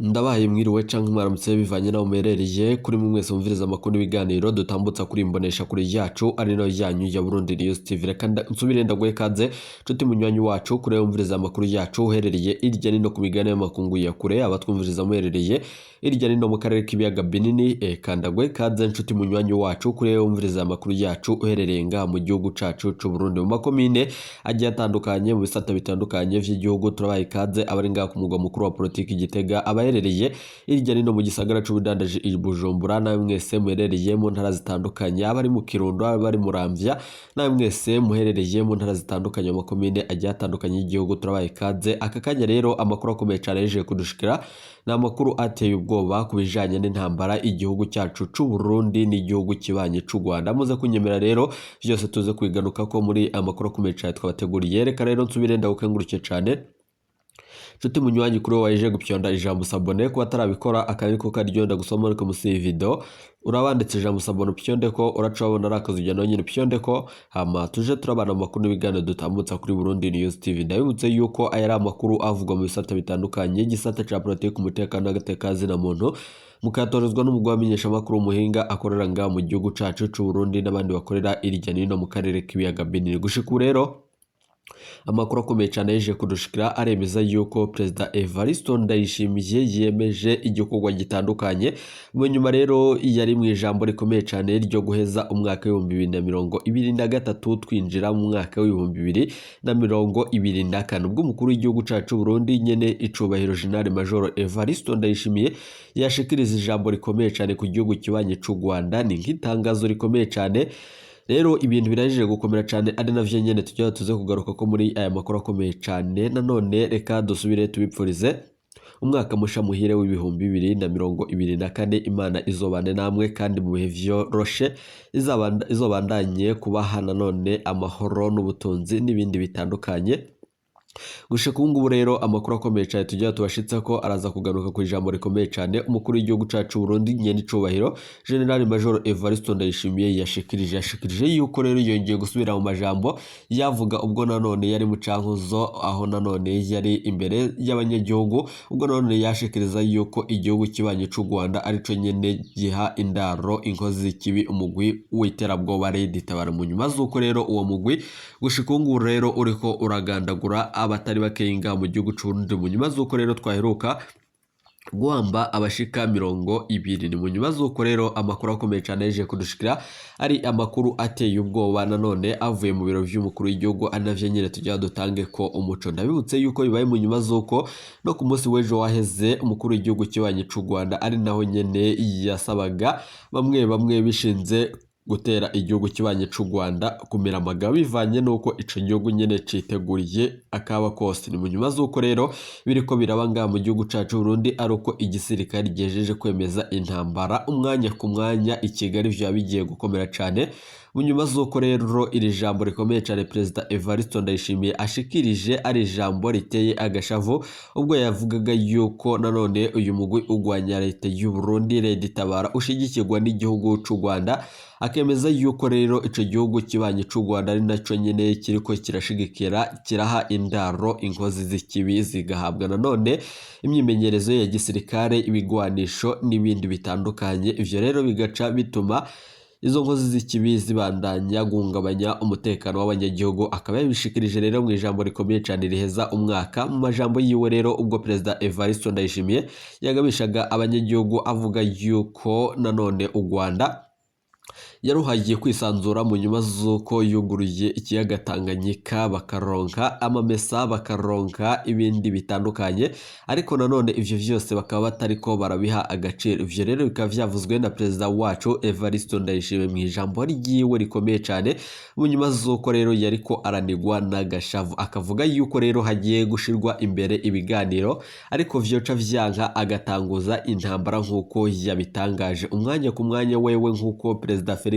Ndabaye mwiriwe canke mwaramutse bivanye naho muherereye kuri mwe mwese mumviriza amakuru n'ibiganiro dutambutsa kuri imbonesha kuri yacu ari no yanyu ya Burundi News TV. Reka nsubire ndaguhe kaze nshuti munywanyi wacu kure mumviriza amakuru yacu uherereye irya nino ku migabane y'amakungu ya kure, abatwumviriza muherereye irya nino mu karere k'ibiyaga binini. Kandagwe kaze nshuti munywanyi wacu kure mumviriza amakuru yacu uherereye nga mu gihugu cacu c'u Burundi mu makomine agiye atandukanye mu bisata bitandukanye vy'igihugu. Turabaye kaze abari nga ku mugwa mukuru wa politiki Gitega, abaherereye irya nino mu gisagara c'ubudandaji i Bujumbura, nawe mwese muherereye mu ntara zitandukanye, abari mu Kirundo, abari mu Ramvya, nawe mwese muherereye mu ntara zitandukanye mu makomine agiye atandukanye y'igihugu. Turabaye kaze aka kanya rero amakuru akomeye cyane yeje kudushikira na amakuru ateye ubwoba kubijanye n'intambara igihugu cyacu c'u Burundi n'igihugu kibanye c'u Rwanda. Muze kunyemera rero byose tuze kwiganuka ko muri amakuru akomeye cyane twabateguriye. Reka rero nsubire ndagukenguruke cyane nshuti munywanyi kuri waje gupyonda ijambo sabone ko atarabikora akariko karyondo gusoma ariko musi video urabanditse ijambo sabone pyonde ko uracabona arakazuja no nyine pyonde ko hama tuje turabana amakuru n'ibigano dutambutsa kuri Burundi News TV. Ndabibutse yuko ayari amakuru avugwa mu bisata bitandukanye, gisata ca politiki, umutekano n'agatekazi na muntu mukatorezwa n'umugwa wamenyesha amakuru umuhinga akorera nga mu gihugu cacu c'u Burundi n'abandi bakorera irya nino mu karere k'ibiyaga binini. Gushika rero amakuru akomeye cyane yeje kudushikira aremeza yuko Perezida Evaritse Ndayishimiye yemeje igikorwa gitandukanye. Mu nyuma rero yari mu ijambo rikomeye cyane ryo guheza umwaka wa 2023 twinjira mu mwaka wa 2024 ubwo umukuru w'igihugu cacu Burundi nyene icubahiro General Major Evaritse Ndayishimiye yashikiriza ijambo rikomeye cyane ku gihugu kibanye c'u Rwanda. Ni nk'itangazo rikomeye cyane rero ibintu birajije gukomera cyane ari navyo nyene tujya tuze kugaruka ko muri aya makuru akomeye cyane. Nanone reka dusubire tubipfurize umwaka musha muhire w'2024. Imana izobane namwe kandi mu bihe vyoroshe izobandanye kubaha nanone amahoro n'ubutunzi n'ibindi bitandukanye. Gushika ubu rero amakuru akomeye cyane tujya tubashitsa ko araza kugaruka ku ijambo rikomeye cyane umukuru w'igihugu cacu Burundi nyene icubahiro General Major Evaritse Ndayishimiye yashikirije yuko rero yongeye gusubira mu majambo yavuga ubwo nanone yari mu cankuzo, aho nanone yari imbere y'abanyagihugu, ubwo nanone yashikiriza yuko igihugu kibanye c'u Rwanda arico nyene giha indaro inkozi z'ikibi umugwi w'iterabwoba Gitega. Mu nyuma z'uko rero uwo mugwi gushika ubu rero uriko uragandagura abatari bakeyinga mu gihugu c'u Burundi. Mu nyuma z'uko rero twaheruka guhamba abashika 20. Ni mu nyuma z'uko rero amakuru akomeye cyane yeje kudushikira ari amakuru ateye ubwoba nanone avuye mu biro vy'umukuru w'igihugu, anavye nyene tujya dutange ko umuco. Ndabibutse yuko bibaye mu nyuma z'uko no ku munsi w'ejo waheze umukuru w'igihugu kibanye c'u Rwanda ari naho nyene yasabaga bamwe bishinze gutera igihugu kibanye c'u Rwanda kumira amagabo bivanye nuko ico gihugu nyene citeguriye akaba kose. Ni mu nyuma z'uko rero biriko birabanga mu gihugu cacu Burundi ari uko igisirikare gejeje kwemeza intambara umwanya ku mwanya i Kigali vya bigiye gukomera cyane. Mu nyuma z'uko rero iri jambo rikomeye cyane Perezida Evaritse Ndayishimiye ashikirije ari ijambo riteye agashavu, ubwo yavugaga yuko nanone uyu mugwi ugwanya leta y'u Burundi Gitega ushigikirwa n'igihugu c'u Rwanda, akemeza yuko rero ico gihugu kibanye c'u Rwanda ari naco nyene kiriko kirashigikira kiraha indaro inkozi z'ikibi zigahabwa nanone imyimenyerezo ya gisirikare, ibigwanisho n'ibindi bitandukanye. Ivyo rero bigaca bituma izo nkozi z'ikibi zibandanya guhungabanya umutekano w'abanyagihugu. Akaba yabishikirije rero mu ijambo rikomeye cyane riheza umwaka. Mu majambo yiwe rero ubwo Perezida Evaritse Ndayishimiye yagabishaga abanyagihugu avuga yuko nanone u Rwanda yaruhagiye kwisanzura mu nyuma z'uko yuguruye ikiyaga Tanganyika, bakaronka amamesa, bakaronka ibindi bitandukanye, ariko nanone ivyo vyose bakaba batariko barabiha agaciro. Ivyo rero bikaba vyavuzwe na Perezida wacu Evaritse Ndayishimiye mu ijambo ryiwe rikomeye cyane mu nyuma z'uko rero yariko aranigwa n'agashavu, akavuga yuko rero hagiye gushirwa imbere ibiganiro ariko vyoca vyanka agatanguza intambara nk'uko yabitangaje umwanya ku mwanya wewe, nk'uko Perezida Felix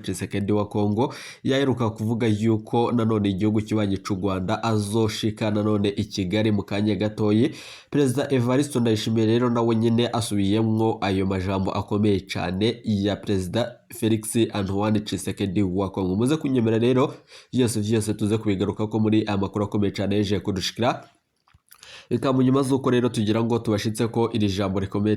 Tshisekedi wa Kongo yaheruka kuvuga yuko nanone igihugu kibanye c'u Rwanda azoshika nanone i Kigali mu kanya gatoyi. Perezida Evaritse Ndayishimiye rero nawe nyene asubiyemwo ayo majambo akomeye cyane ya Perezida Felix Tshisekedi wa Kongo. Muze kunyemera rero vyose tuze kubigaruka ko muri amakuru akomeye cyane yeje kudushikira bikaba mu nyuma z'uko rero tugira ngo tubashitse ko iri jambo rikomeye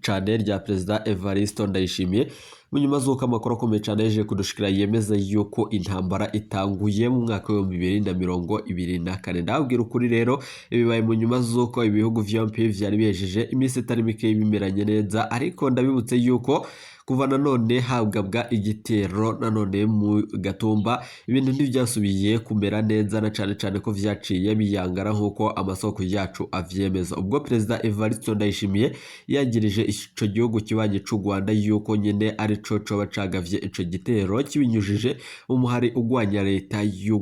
cyane rya Perezida Evariste Ndayishimiye mu nyuma z'uko amakuru akomeye cyane yaje kudushikira yemeza yuko intambara itanguye mu mwaka wa 2024. Ndabwira ukuri rero ibibaye mu nyuma z'uko ibihugu vyompi vyari bihejeje iminsi itari mike bimeranye neza, ariko ndabibutse yuko kuva nanone habwabwa igitero nanone mu Gatumba ibintu ntibyasubiye kumera neza, na cyane ko vyaciye biyangara nkuko amasoko yacu avyemeza. Ubwo Perezida Evariste Ndayishimiye yagirije ico gihugu kibanye c'u Rwanda yuko nyene ari co bacagavye ico gitero kibinyujije umuhari ugwanya leta y'u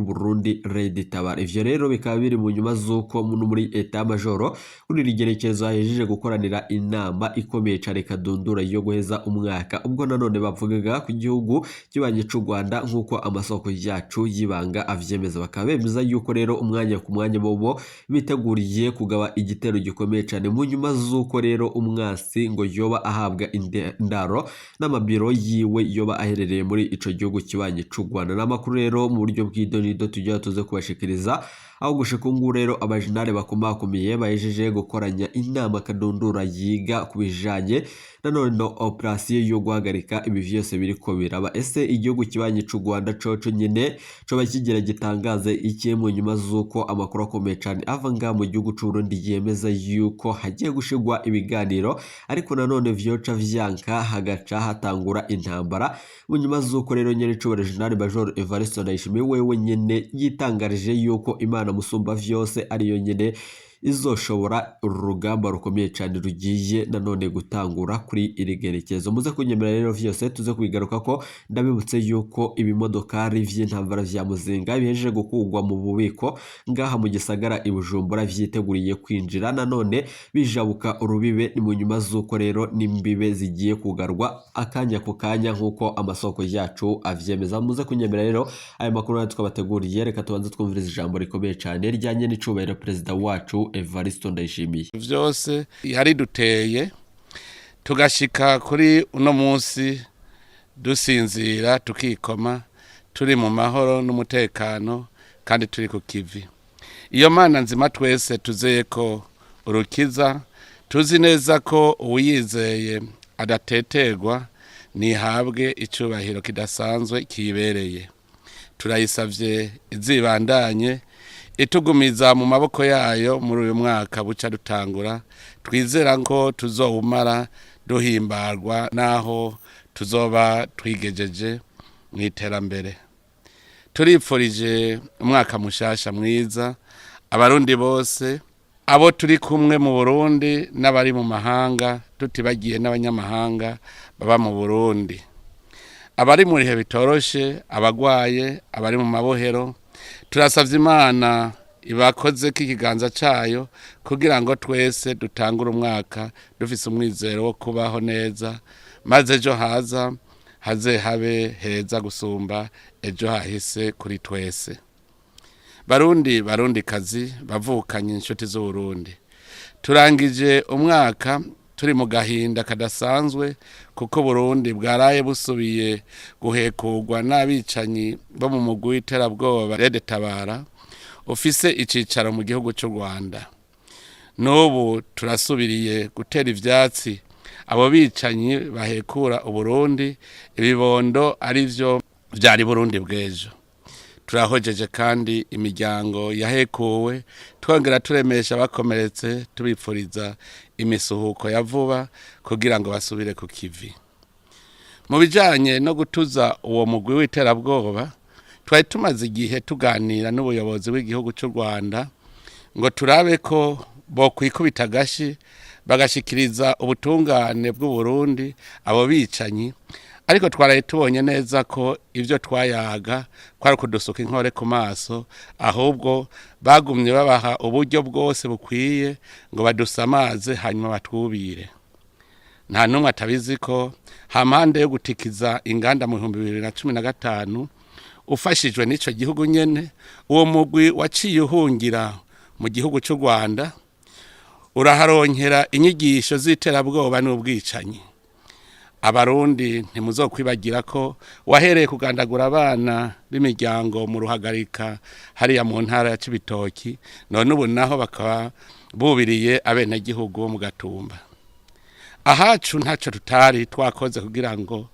Burundi Red Tabara. Ivyo rero bikaba biri mu nyuma z'uko muri Eta Majoro kuri rigerekezo yahejeje gukoranira inama ikomeye cyane kadundura yo guheza umwaka, ubwo nanone bavugaga ku gihugu kibanye c'u Rwanda nkuko amasoko yacu yibanga avyemeza. Bakaba bemeza yuko rero umwanya ku mwanya bobo biteguriye kugaba igitero gikomeye cyane mu nyuma z'uko rero umwasi ngo yoba ahabwa indaro n'amabiro yiwe yoba aherereye muri ico gihugu kibanye c'u Rwanda. N'amakuru rero mu buryo bw'idonido tujya tuze kubashikiriza aho gushika ubu rero abajenare bakomakomeye bahejeje gukoranya inama kadundura yiga kubijanye nanone operasiyo yo guhagarika ibi vyose biriko biraba. Ese igihugu kibanye c'u Rwanda coco nyene co bakigira gitangaze iki mu nyuma z'uko amakuru akomeye cyane avanga mu gihugu c'u Burundi yemeza yuko hagiye gushigwa ibiganiro, ariko nanone vyoca vyanka hagaca hatangura intambara mu nyuma z'uko rero nyene co General Major Evariste Ndayishimiye wewe nyene yitangarije yuko Imana musumba vyose ariyo nyene izoshobora urugamba rukomeye cyane rugiye nanone gutangura kuri iri gerekezo. Muze kunyemera rero vyose tuze kubigaruka ko ndabibutse yuko ibimodokari vy'intambara vya Muzinga bihejeje gukugwa mu bubiko ngaha mu gisagara i Bujumbura vyiteguriye kwinjira nanone bijabuka urubibe. Ni mu nyuma z'uko rero n'imbibe zigiye kugarwa akanya ku kanya nkuko amasoko yacu avyemeza. Muze kunyemera rero ayo makuru natwe twabateguriye, reka tubanze twumviriza ijambo rikomeye cyane ryanye n'icubahiro Perezida wacu Evariste Ndayishimiye. Vyose yari duteye tugashika kuri uno munsi dusinzira tukikoma turi mu mahoro n'umutekano kandi turi ku kivi. Iyo Mana nzima twese tuzeye ko urukiza, tuzi neza ko uwiyizeye adateterwa nihabwe icubahiro kidasanzwe kibereye. Turayisavye izibandanye itugumiza mu maboko yayo muri uyu mwaka buca dutangura. Twizera ko tuzowumara duhimbarwa naho tuzoba twigejeje mu iterambere. Turipfurije umwaka mushasha mwiza abarundi bose, abo turi kumwe mu Burundi n'abari mu mahanga, tutibagiye n'abanyamahanga baba mu Burundi, abari mu bihe bitoroshe, abagwaye, abari mu mabohero. Turasavye Imana ibakoze k'ikiganza cayo kugira ngo twese dutangure umwaka dufise umwizero wo kubaho neza, maze ejo haze habe heza gusumba ejo hahise kuri twese. Barundi kazi bavukanye inshuti z'Uburundi, turangije umwaka turi mu gahinda kadasanzwe kuko Burundi bwaraye busubiye guhekurwa n'abicanyi bo mu mugwi w'iterabwoba Red Tabara ufise icicaro mu gihugu c'u Rwanda. N'ubu turasubiriye gutera ivyatsi abo bicanyi bahekura Uburundi, ibibondo arivyo vyari Burundi bw'ejo. Turahojeje kandi imiryango yahekuwe, twongera turemesha bakomeretse, tubipfuriza imisuhuko ya vuba kugira ngo basubire ku kivi. Mu bijanye no gutuza uwo mugwi w'iterabwoba, twari tumaze igihe tuganira n'ubuyobozi bw'igihugu c'u Rwanda ngo turabe ko bokwikubita agashi bagashikiriza ubutungane bw'u Burundi abo bicanyi, ariko twaraye tubonye neza ko ivyo twayaga kwari kudusuka inkore ku maso, ahubwo bagumye babaha uburyo bwose bukwiye ngo badusamaze hanyuma batwubire. Nta numwe atabizi ko hampande yo gutikiza inganda mu 2015 ufashijwe n'ico gihugu nyene, uwo mugwi waciye uhungira mu gihugu c'u Rwanda uraharonkera inyigisho z'iterabwoba n'ubwicanyi. abarundi ntimuzokwibagira ko wahereye kugandagura abana b'imiryango mu ruhagarika hariya mu ntara ya Cibitoki, none ubu naho bakaba bubiriye abenegihugu bo mu Gatumba. Ahacu ntaco tutari twakoze kugira ngo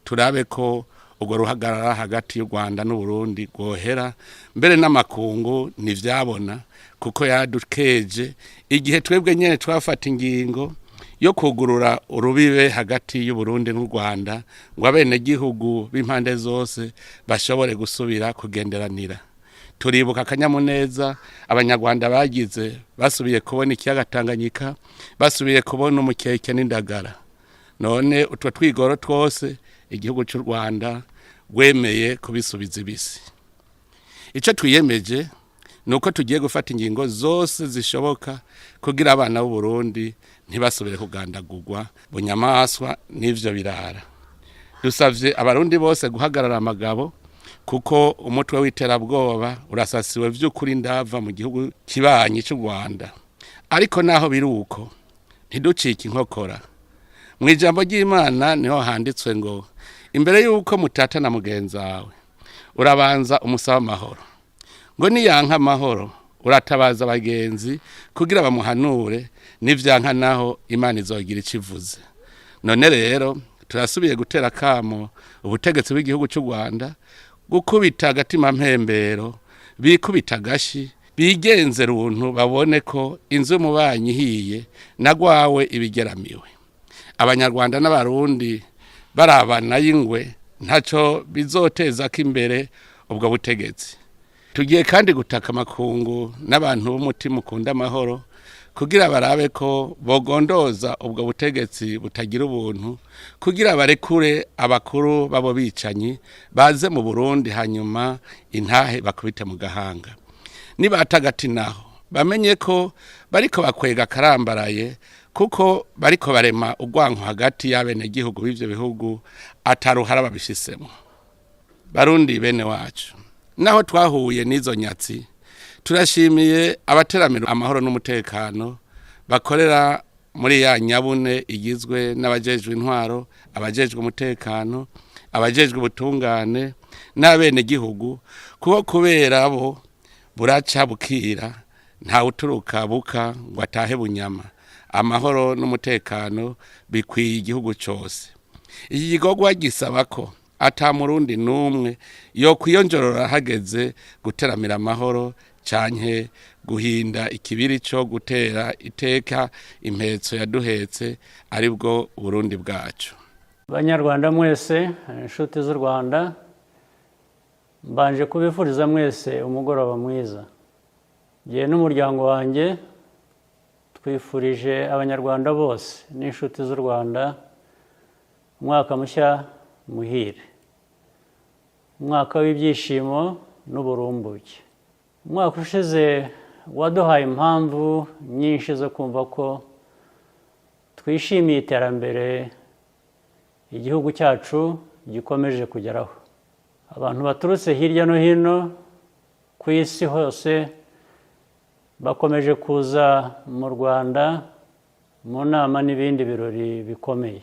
turabe ko ubwo ruhagarara hagati y'u Rwanda n'u Burundi rwohera, mbere n'amakungu ntivyabona kuko yadukeje igihe twebwe nyene twafata ingingo yo kugurura urubibe hagati y'u Burundi n'u Rwanda ngo abenegihugu b'impande zose bashobore gusubira kugenderanira. Turibuka akanyamuneza abanyarwanda bagize basubiye kubona ikiyaga Tanganyika, basubiye kubona umukeke n'indagara. None utwo twigoro twose igihugu cy'u Rwanda wemeye kubisubiza ibisi. Ico twiyemeje nuko tugiye gufata ingingo zose zishoboka kugira abana b'u Burundi ntibasubire kugandagurwa bunyamaswa n'ivyo birara. Dusavye abarundi bose guhagarara amagabo kuko umutwe w'iterabwoba urasasiwe vy'ukuri ndava mu gihugu kibanyi cy'u Rwanda. Ariko naho biruko ntiducike inkokora. Mu ijambo ry'Imana niho handitswe ngo imbere y'uko mutata na mugenzi wawe urabanza umusaba amahoro, ngo niyanka amahoro uratabaza abagenzi kugira bamuhanure, n'ivyanka naho Imana izogira ikivuze. None rero turasubiye gutera kamo ubutegetsi bw'igihugu cy'u Rwanda gukubita agatima mpembero, bikubita gashi, bigenze runtu babone ko inzu y'umubanyi hiye nagwawe ibigeramiwe. Abanyarwanda n'abarundi barabana y'ingwe ntaco bizoteza ko imbere ubwo butegetsi. Tugiye kandi gutaka amakungu n'abantu b'umutima ukunda amahoro kugira barabe ko bogondoza ubwo butegetsi butagira ubuntu, kugira barekure abakuru babo bicanyi baze mu Burundi hanyuma intahe bakubite mu gahanga. Nibatagati naho bamenye ko bariko bakwega karambaraye, kuko bariko barema urwanko hagati y'abenegihugu b'ivyo bihugu ataruhara babishisemo. Barundi bene wacu, naho twahuye n'izo nyatsi, turashimiye abateramira amahoro n'umutekano bakorera muri ya nyabune igizwe n'abajejwe intwaro, abajejwe umutekano, abajejwe ubutungane n'abenegihugu, kuko kubera abo buraca bukira nta uturuka buka ngo atahe bunyama. Amahoro n'umutekano bikwiye igihugu cyose. Iki gikorwa gisaba ko ata murundi numwe yo kwiyonjorora hageze guteramira amahoro canke guhinda ikibiri cyo gutera iteka impetso yaduhetse aribwo Burundi bwacu. Banyarwanda mwese, inshuti z'u Rwanda, mbanje kubifuriza mwese umugoroba mwiza. Jye n'umuryango wanjye twifurije abanyarwanda bose n'inshuti z'u Rwanda umwaka mushya muhire, umwaka w'ibyishimo n'uburumbuke. Umwaka ushize waduhaye impamvu nyinshi zo kumva ko twishimiye iterambere igihugu cyacu gikomeje kugeraho. Abantu baturutse hirya no hino ku isi hose bakomeje kuza mu Rwanda mu nama n'ibindi birori bikomeye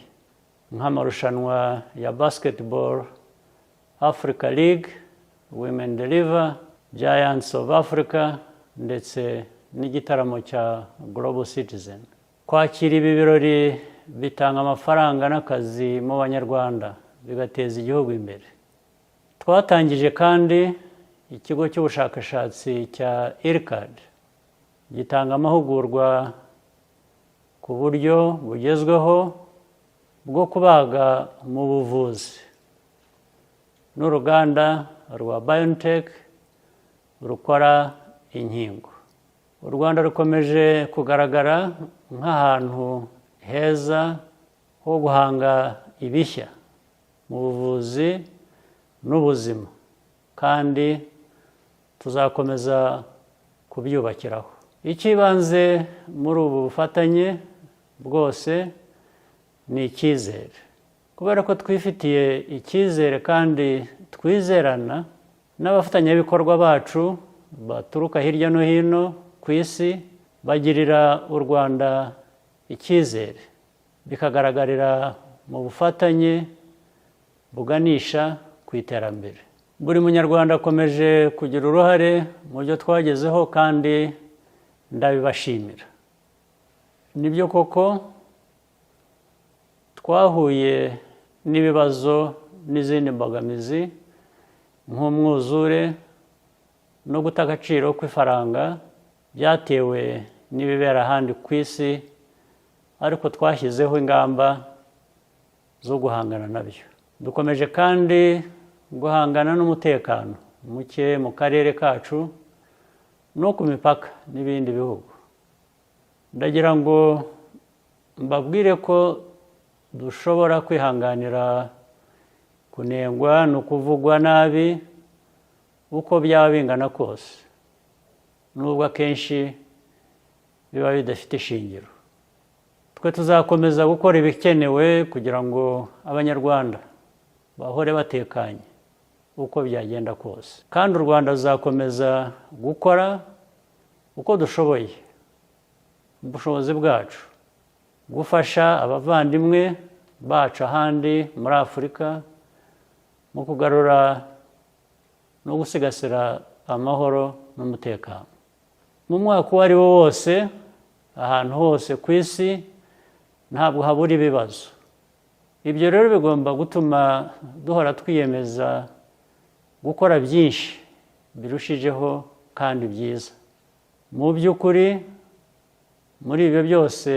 nk'amarushanwa ya Basketball Africa League, Women Deliver, Giants of Africa ndetse n'igitaramo cya Global Citizen. Kwakira ibi birori bitanga amafaranga n'akazi mu banyarwanda bigateza igihugu imbere. Twatangije kandi ikigo cy'ubushakashatsi cya IRCAD gitanga amahugurwa ku buryo bugezweho bwo kubaga mu buvuzi, n'uruganda rwa BioNTech rukora inkingo. U Rwanda rukomeje kugaragara nk'ahantu heza ho guhanga ibishya mu buvuzi n'ubuzima, kandi tuzakomeza kubyubakiraho. Ikibanze muri ubu bufatanye bwose ni icyizere. Kubera ko twifitiye icyizere kandi twizerana n'abafatanyabikorwa bacu baturuka hirya no hino ku isi, bagirira u Rwanda icyizere, bikagaragarira mu bufatanye buganisha ku iterambere. Buri munyarwanda akomeje kugira uruhare mu byo twagezeho kandi ndabibashimira. Nibyo koko twahuye n'ibibazo n'izindi mbogamizi nk'umwuzure no guta agaciro kw'ifaranga byatewe n'ibibera ahandi ku isi, ariko twashyizeho ingamba zo guhangana nabyo. Dukomeje kandi guhangana n'umutekano muke mu karere kacu no ku mipaka n'ibindi bihugu. Ndagira ngo mbabwire ko dushobora kwihanganira kunengwa no kuvugwa nabi uko byaba bingana kose, nubwo akenshi biba bidafite ishingiro. Twe tuzakomeza gukora ibikenewe kugira ngo abanyarwanda bahore batekanye uko byagenda kose, kandi u Rwanda ruzakomeza gukora uko dushoboye mu bushobozi bwacu gufasha abavandimwe bacu ahandi muri Afurika mu kugarura no gusigasira amahoro n'umutekano. Mu mwaka uwo ari wo wose, ahantu hose ku isi, ntabwo habura ibibazo. Ibyo rero bigomba gutuma duhora twiyemeza gukora byinshi birushijeho kandi byiza. Mu by'ukuri, muri ibyo byose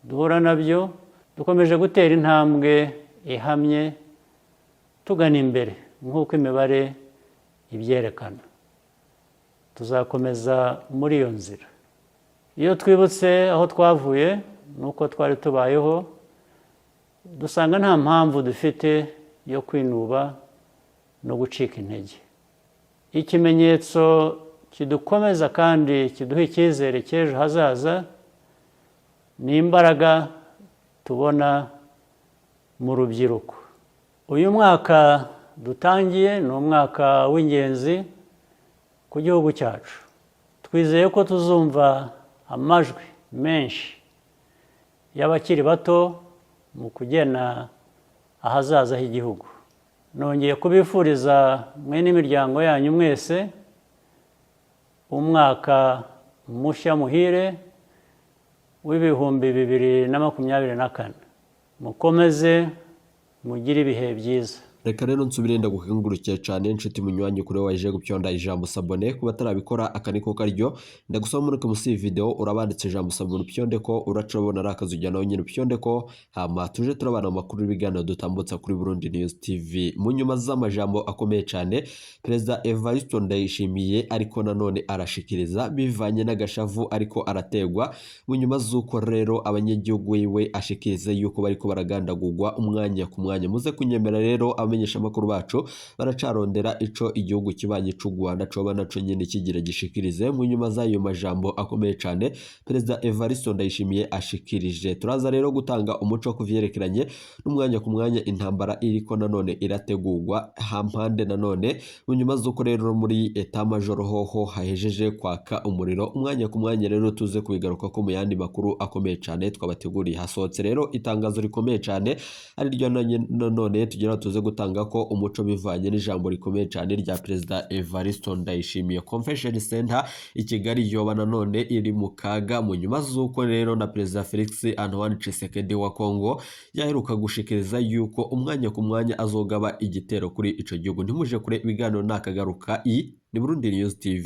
duhura nabyo, dukomeje gutera intambwe ihamye tugana imbere nk'uko imibare ibyerekana. Tuzakomeza muri iyo nzira. Iyo twibutse aho twavuye n'uko twari tubayeho, dusanga nta mpamvu dufite yo kwinuba no gucika intege. Ikimenyetso kidukomeza kandi kiduha icyizere cy'ejo hazaza ni imbaraga tubona mu rubyiruko. Uyu mwaka dutangiye ni umwaka w'ingenzi ku gihugu cyacu. Twizeye ko tuzumva amajwi menshi y'abakiri bato mu kugena ahazaza h'igihugu. Nongeye kubifuriza mwe n'imiryango yanyu mwese umwaka mushya muhire w'ibihumbi 2024. Mukomeze mugire ibihe byiza. Reka rero nsubire ndagukengurukira cyane inshuti munywanyi kuri waje gupyonda ijambo sabone kuba tarabikora akaniko karyo. Ndagusaba muri musi video urabanditse ijambo sabone pyonde ko uracobona rakazujya nawe nyine pyonde ko hama tuje turabana amakuru y'ibigano dutambutsa kuri Burundi News TV. Mu nyuma z'amajambo akomeye cyane, Perezida Evaritse Ndayishimiye ariko nanone arashikiriza bivanye n'agashavu ariko arategwa. Mu nyuma z'uko rero abanyagihugu wiwe ashikirize yuko bariko baragandagurwa umwanya ku mwanya. Muze kunyemera rero abamenyesha amakuru bacu baracarondera ico igihugu kibanye c'u Rwanda coba naco nyene kigira gishikirize. Mu nyuma z'ayo majambo akomeye cyane Perezida Evaritse Ndayishimiye ashikirije, turaza rero gutanga umuco kuvyerekeranye n'umwanya ku mwanya intambara iriko nanone irategurwa hampande nanone. Mu nyuma z'uko rero muri Eta majoro hoho hahejeje kwaka umuriro umwanya ku mwanya, rero tuze kubigaruka ko mu yandi makuru akomeye cyane twabateguriye. Hasohotse rero itangazo rikomeye cyane ari ryo nanone tugira tuze gutanga ko umuco bivanye n'ijambo rikomeye cyane rya Perezida Evaritse Ndayishimiye. Convention Center i Kigali yoba nanone iri mu kaga mu nyuma z'uko rero na Perezida Felix Antoine Tshisekedi wa Kongo yaheruka gushikiriza yuko umwanya ku mwanya azogaba igitero kuri ico gihugu. Ntimuje kure ibiganiro nakagaruka. Ni Burundi News TV.